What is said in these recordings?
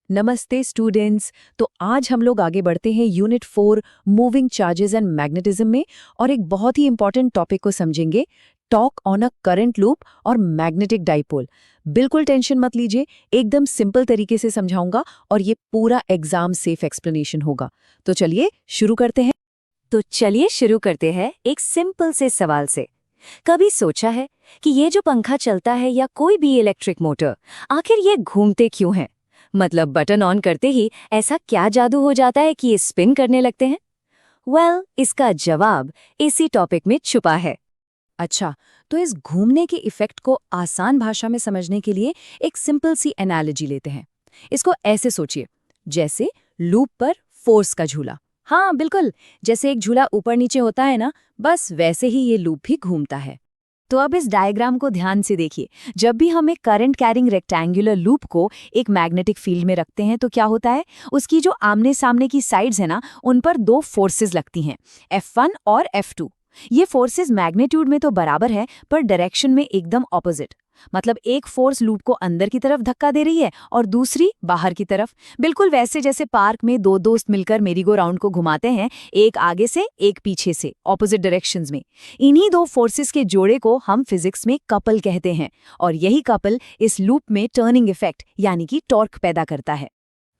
नमस्ते स्टूडेंट्स। तो आज हम लोग आगे बढ़ते हैं unit 4 moving charges and magnetism में और एक बहुत ही इंपॉर्टेंट टॉपिक को समझेंगे, torque on a current loop और मैग्नेटिक डाइपोल। बिल्कुल टेंशन मत लीजिए, एकदम सिंपल तरीके से समझाऊंगा और ये पूरा एग्जाम सेफ एक्सप्लेनेशन होगा। तो चलिए शुरू करते हैं एक सिंपल से सवाल से। कभी सोचा है कि ये जो पंखा चलता है या कोई भी इलेक्ट्रिक मोटर, आखिर ये घूमते क्यों हैं? मतलब बटन ऑन करते ही ऐसा क्या जादू हो जाता है कि ये स्पिन करने लगते हैं? इसका जवाब इसी टॉपिक में छुपा है। अच्छा, तो इस घूमने के इफेक्ट को आसान भाषा में समझने के लिए एक सिंपल सी एनालॉजी लेते हैं। इसको ऐसे सोचिए, जैसे लूप पर फोर्स का झूला। हाँ बिल्कुल, जैसे एक झूला ऊपर नीचे होता है ना, बस वैसे ही ये लूप भी घूमता है। तो अब इस डायग्राम को ध्यान से देखिए। जब भी हम एक करंट कैरिंग रेक्टेंगुलर लूप को एक मैग्नेटिक फील्ड में रखते हैं तो क्या होता है, उसकी जो आमने सामने की साइड्स है ना, उन पर दो फोर्सेस लगती हैं, F1 और F2। ये फोर्सेस मैग्नीट्यूड में तो बराबर है पर डायरेक्शन में एकदम ऑपोजिट। मतलब एक फोर्स लूप को अंदर की तरफ धक्का दे रही है और दूसरी बाहर की तरफ। बिल्कुल वैसे जैसे पार्क में दो दोस्त मिलकर मेरीगो राउंड को घुमाते हैं, एक आगे से एक पीछे से, ऑपोजिट डायरेक्शंस में। इन्हीं दो फोर्सेस के जोड़े को हम फिजिक्स में कपल कहते हैं और यही कपल इस लूप में टर्निंग इफेक्ट यानी कि टॉर्क पैदा करता है।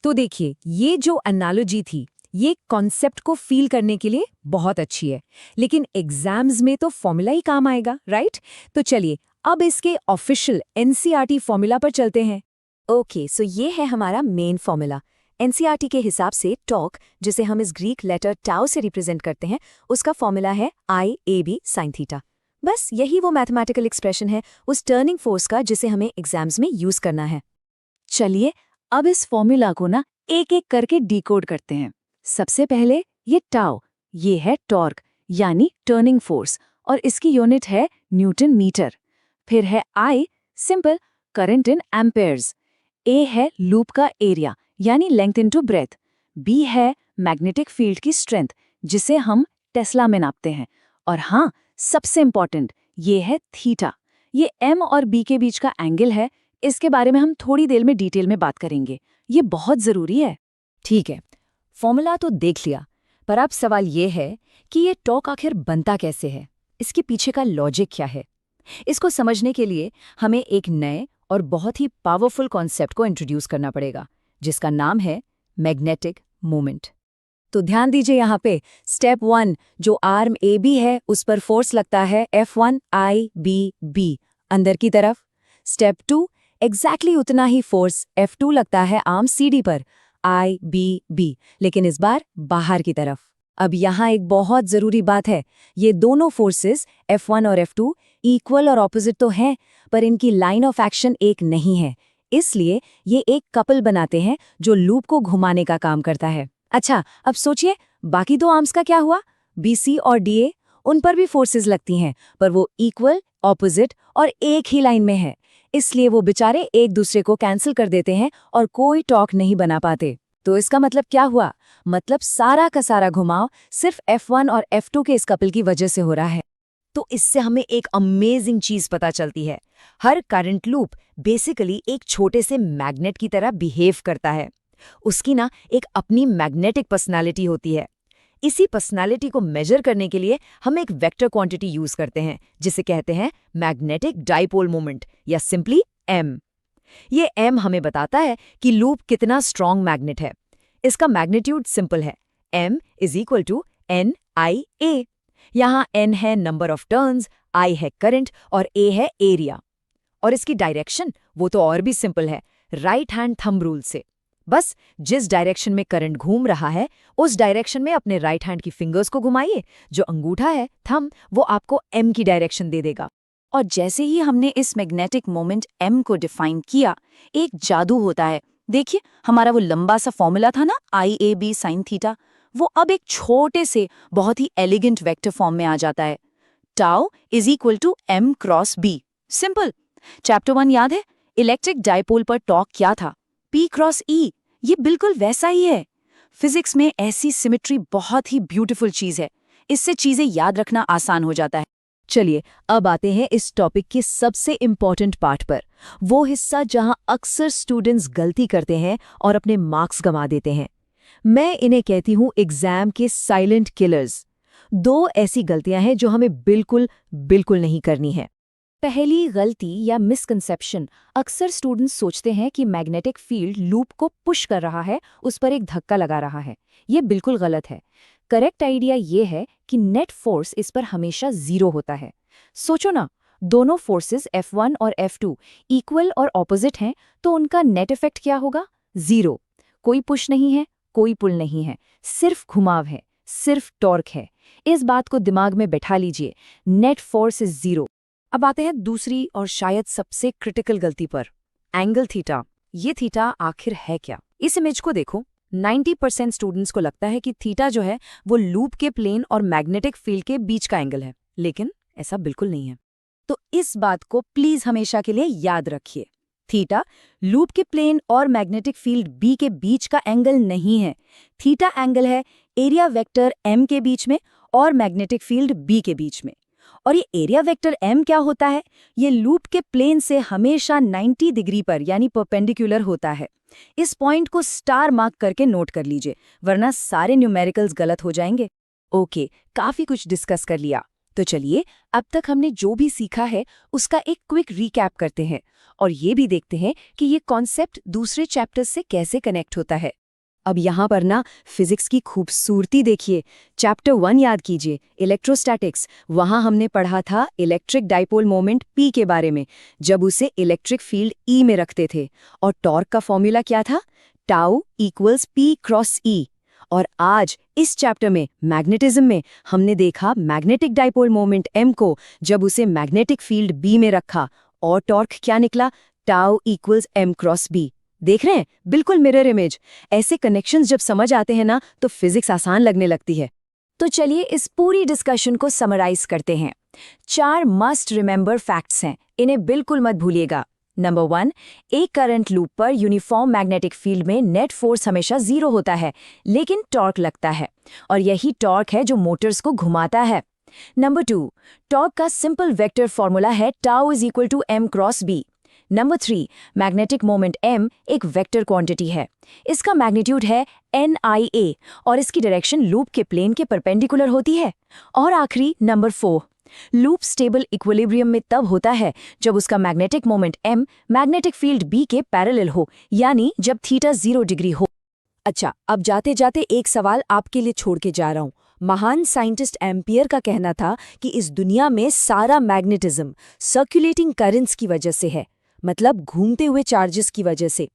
तो देखिए, ये जो एनालॉजी थी, ये कॉन्सेप्ट को फील करने के लिए बहुत अच्छी है, लेकिन एग्जाम्स में तो फॉर्मूला ही काम आएगा, राइट? तो चलिए अब इसके ऑफिशियल एनसीईआरटी फॉर्मूला पर चलते हैं। ओके, सो ये है हमारा मेन फॉर्मूला। एनसीईआरटी के हिसाब से टॉर्क, जिसे हम इस ग्रीक लेटर टाउ से रिप्रेजेंट करते हैं, उसका फॉर्मूला है IAB sin थीटा। बस यही वो मैथमेटिकल एक्सप्रेशन है उस टर्निंग फोर्स का जिसे हमें एग्जाम्स में यूज करना है। चलिए अब इस फॉर्मूला को ना एक एक करके डिकोड करते हैं। सबसे पहले ये टाउ, ये है टॉर्क यानी टर्निंग फोर्स और इसकी यूनिट है न्यूटन मीटर। फिर है I, simple, current in Ampere's. A है लूप का एरिया यानी लेंथ इनटू ब्रेथ। B है मैग्नेटिक फील्ड की स्ट्रेंथ, जिसे हम टेस्ला में नापते हैं। और हाँ, सबसे इंपॉर्टेंट ये है थीटा। ये M और B के बीच का एंगल है। इसके बारे में हम थोड़ी देर में डिटेल में बात करेंगे, ये बहुत जरूरी है। ठीक है, फॉर्मूला तो देख लिया, पर अब सवाल ये है कि ये टॉर्क आखिर बनता कैसे है, इसके पीछे का लॉजिक क्या है। इसको समझने के लिए हमें एक नए और बहुत ही पावरफुल कॉन्सेप्ट को इंट्रोड्यूस करना पड़ेगा, जिसका नाम है मैग्नेटिक मोमेंट। तो ध्यान दीजिए यहाँ पे, स्टेप 1 जो आर्म AB है उस पर फोर्स लगता है F1 IBB अंदर की तरफ। स्टेप 2 एग्जैक्टली उतना ही फोर्स F2 लगता है आर्म CD पर IBB, लेकिन इस बार बाहर की तरफ। अब यहाँ एक बहुत जरूरी बात है, ये दोनों फोर्सेस F1 और F2 इक्वल और ऑपोजिट तो हैं, पर इनकी लाइन ऑफ एक्शन एक नहीं है। इसलिए ये एक कपल बनाते हैं जो लूप को घुमाने का काम करता है। अच्छा, अब सोचिए बाकी दो आर्म्स का क्या हुआ? BC और DA, उन पर भी फोर्सेस लगती हैं, पर वो इक्वल, ऑपोजिट और एक ही लाइन में है। इसलिए वो बेचारे एक दूसरे को कैंसिल कर देते हैं और कोई टॉर्क नहीं बना पाते। तो इसका मतलब क्या हुआ? मतलब सारा का सारा घुमाव सिर्फ F1 और F2 के इस कपल की वजह से हो रहा है। तो इससे हमें एक अमेजिंग चीज पता चलती है, हर करंट लूप बेसिकली एक छोटे से मैग्नेट की तरह बिहेव करता है। उसकी ना एक अपनी मैग्नेटिक पर्सनालिटी होती है। इसी पर्सनालिटी को मेजर करने के लिए हम एक वेक्टर क्वांटिटी यूज करते हैं, जिसे कहते हैं मैग्नेटिक डाइपोल मोमेंट या सिंपली M। ये M हमें बताता है कि लूप कितना स्ट्रॉन्ग मैग्नेट है। इसका मैग्नीट्यूड सिंपल है, M = NIA। यहाँ N है नंबर ऑफ टर्न्स, I है करंट और A है एरिया। और इसकी डायरेक्शन वो तो और भी सिंपल है, राइट हैंड थंब रूल से। बस जिस डायरेक्शन में करंट घूम रहा है उस डायरेक्शन में अपने राइट हैंड की फिंगर्स को घुमाइए, जो अंगूठा है थंब, वो आपको M की डायरेक्शन दे देगा। और जैसे ही हमने इस मैग्नेटिक मोमेंट M को डिफाइन किया, एक जादू होता है। देखिए, हमारा वो लंबा सा फॉर्मूला था ना IAB sin थीटा, वो अब एक छोटे से बहुत ही एलिगेंट वेक्टर फॉर्म में आ जाता है। Tau = M cross B। Simple. Chapter 1 याद है, इलेक्ट्रिक डाइपोल पर टॉर्क क्या था? P cross E। ये बिल्कुल वैसा ही है। फिजिक्स में ऐसी सिमेट्री बहुत ही ब्यूटीफुल चीज है, इससे चीजें याद रखना आसान हो जाता है। चलिए अब आते हैं इस टॉपिक के सबसे इम्पॉर्टेंट पार्ट पर, वो हिस्सा जहां अक्सर स्टूडेंट्स गलती करते हैं और अपने मार्क्स गंवा देते हैं। मैं इन्हें कहती हूँ एग्जाम के साइलेंट किलर्स। दो ऐसी गलतियां हैं जो हमें बिल्कुल बिल्कुल नहीं करनी है। पहली गलती या मिसकंसेप्शन, अक्सर स्टूडेंट्स सोचते हैं कि मैग्नेटिक फील्ड लूप को पुश कर रहा है, उस पर एक धक्का लगा रहा है। ये बिल्कुल गलत है। करेक्ट आइडिया ये है कि नेट फोर्स इस पर हमेशा जीरो होता है। सोचो ना, दोनों फोर्सेस F1 और F2 इक्वल और ऑपोजिट हैं, तो उनका नेट इफेक्ट क्या होगा? जीरो। कोई पुश नहीं है, कोई पुल नहीं है, सिर्फ घुमाव है, सिर्फ टॉर्क है। इस बात को दिमाग में बैठा लीजिए, नेट फोर्स इज जीरो। अब आते हैं दूसरी और शायद सबसे क्रिटिकल गलती पर, एंगल थीटा। ये थीटा आखिर है क्या? इस इमेज को देखो। 90% स्टूडेंट्स को लगता है कि थीटा जो है वो लूप के प्लेन और मैग्नेटिक फील्ड के बीच का एंगल है, लेकिन ऐसा बिल्कुल नहीं है। तो इस बात को प्लीज हमेशा के लिए याद रखिए। थीटा लूप के प्लेन और मैग्नेटिक फील्ड बी के बीच का एंगल नहीं है। थीटा एंगल है एरिया वेक्टर m के बीच में और मैग्नेटिक फील्ड b के बीच में। और ये एरिया वेक्टर m क्या होता है? ये लूप के प्लेन से हमेशा 90 डिग्री पर यानी परपेंडिकुलर होता है। इस पॉइंट को स्टार मार्क करके नोट कर लीजिए, वरना सारे न्यूमेरिकल्स गलत हो जाएंगे। ओके, काफी कुछ डिस्कस कर लिया, तो चलिए अब तक हमने जो भी सीखा है उसका एक क्विक रिकैप करते हैं और ये भी देखते हैं कि ये कॉन्सेप्ट दूसरे चैप्टर्स से कैसे कनेक्ट होता है। अब यहाँ पर ना फिजिक्स की खूबसूरती देखिए। चैप्टर 1 याद कीजिए, इलेक्ट्रोस्टैटिक्स। वहाँ हमने पढ़ा था इलेक्ट्रिक डाइपोल मोमेंट P के बारे में, जब उसे इलेक्ट्रिक फील्ड E में रखते थे। और टॉर्क का फॉर्मूला क्या था? Tau equals P cross E। और आज इस चैप्टर में मैग्नेटिज्म में हमने देखा मैग्नेटिक डाइपोल मोमेंट M को, जब उसे मैग्नेटिक फील्ड B में रखा, और टॉर्क क्या निकला? Tau equals M cross B। देख रहे हैं, बिल्कुल मिरर इमेज। ऐसे कनेक्शंस जब समझ आते हैं ना, तो फिजिक्स आसान लगने लगती है। तो चलिए इस पूरी डिस्कशन को समराइज करते हैं। 4 मस्ट रिमेंबर फैक्ट्स हैं, इन्हें बिल्कुल मत भूलिएगा। नंबर 1, एक करंट लूप पर यूनिफॉर्म मैग्नेटिक फील्ड में नेट फोर्स हमेशा जीरो होता है, लेकिन टॉर्क लगता है, और यही टॉर्क है जो मोटर्स को घुमाता है। नंबर 2, टॉर्क का सिंपल वेक्टर फॉर्मूला है tau is equal to m cross b। Number 3, magnetic moment m एक वेक्टर क्वांटिटी है। इसका मैग्नीट्यूड है NIA और इसकी डायरेक्शन लूप के प्लेन के परपेंडिकुलर होती है। और आखिरी नंबर 4, लूप स्टेबल इक्विलिब्रियम में तब होता है जब उसका magnetic moment m magnetic field b के पैरेलल हो, यानी जब थीटा 0 डिग्री हो। अच्छा, अब जाते जाते एक सवाल आपके लिए छोड़ के जा रहा हूँ। महान साइंटिस्ट एम्पियर का कहना था कि इस दुनिया में सारा मैग्नेटिज्म सर्कुलेटिंग करंट्स की वजह से है, मतलब घूमते हुए चार्जेस की वजह से।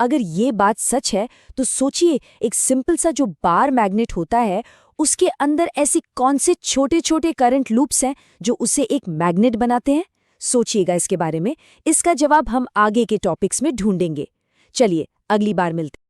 अगर ये बात सच है तो सोचिए, एक सिंपल सा जो बार मैग्नेट होता है, उसके अंदर ऐसे कौन से छोटे छोटे करंट लूप्स हैं जो उसे एक मैग्नेट बनाते हैं? सोचिएगा इसके बारे में। इसका जवाब हम आगे के टॉपिक्स में ढूंढेंगे। चलिए अगली बार मिलते हैं।